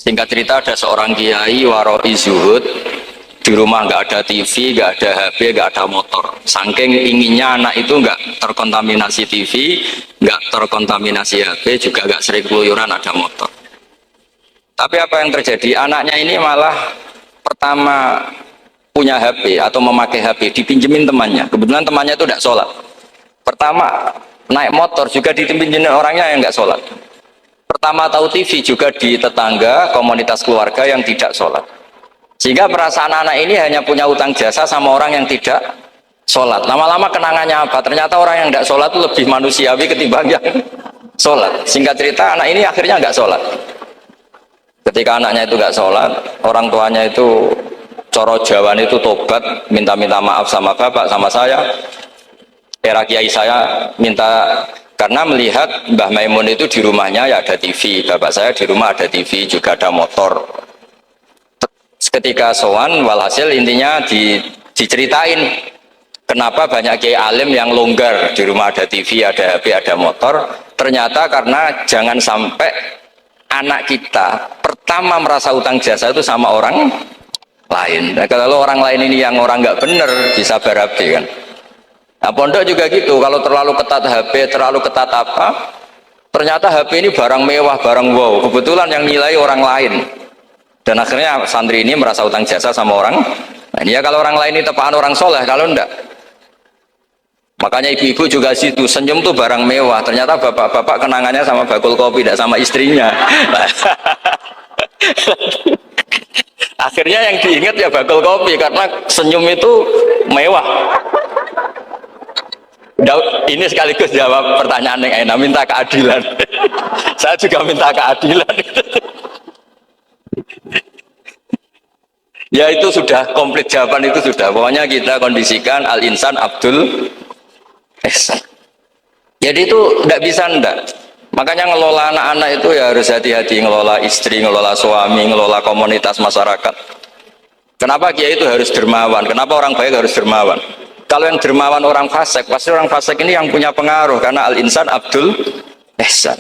Singkat cerita ada seorang kiai waroi zuhud, di rumah nggak ada TV, nggak ada HP, nggak ada motor. Saking inginnya anak itu nggak terkontaminasi TV, nggak terkontaminasi HP, juga nggak sering keluyuran ada motor. Tapi apa yang terjadi? Anaknya ini malah pertama punya HP atau memakai HP dipinjemin temannya. Kebetulan temannya itu tidak sholat. Pertama naik motor juga dipinjemin orangnya yang nggak sholat. Pertama tahu TV juga di tetangga, komunitas keluarga yang tidak sholat. Sehingga perasaan anak ini hanya punya utang jasa sama orang yang tidak sholat. Lama-lama kenangannya apa? Ternyata orang yang tidak sholat itu lebih manusiawi ketimbang yang sholat. Singkat cerita anak ini akhirnya nggak sholat. Ketika anaknya itu nggak sholat, orang tuanya itu coro jawan itu tobat, minta-minta maaf sama bapak, sama saya. Era kiai saya minta, karena melihat Mbah Maimun itu di rumahnya ya ada TV, bapak saya di rumah ada TV, juga ada motor. Ketika sowan, walhasil intinya diceritain kenapa banyak kiai alim yang longgar, di rumah ada TV, ada HP, ada motor. Ternyata karena jangan sampai anak kita pertama merasa utang jasa itu sama orang lain. Nah, kalau orang lain ini yang orang nggak bener bisa berabe kan. Nah, pondok juga gitu, kalau terlalu ketat HP, terlalu ketat apa, ternyata HP ini barang mewah, barang wow, kebetulan yang nilai orang lain. Dan akhirnya santri ini merasa utang jasa sama orang. Nah, ini ya kalau orang lain ini tepaan orang soleh, kalau enggak. Makanya ibu-ibu juga situ, senyum tuh barang mewah, ternyata bapak-bapak kenangannya sama bakul kopi, tidak sama istrinya. Akhirnya yang diingat ya bakul kopi, karena senyum itu mewah. Ini sekaligus jawab pertanyaan yang enak, minta keadilan. Saya juga minta keadilan. Ya itu sudah komplit, jawaban itu sudah. Pokoknya kita kondisikan al-insan abdul ihsan. Jadi itu tidak bisa ndak. Makanya ngelola anak-anak itu ya harus hati-hati, ngelola istri, ngelola suami, ngelola komunitas masyarakat. Kenapa kiai itu harus dermawan? Kenapa orang baik harus dermawan? Kalau yang dermawan orang fasik, pasti orang fasik ini yang punya pengaruh, karena al-insan abdul ihsan.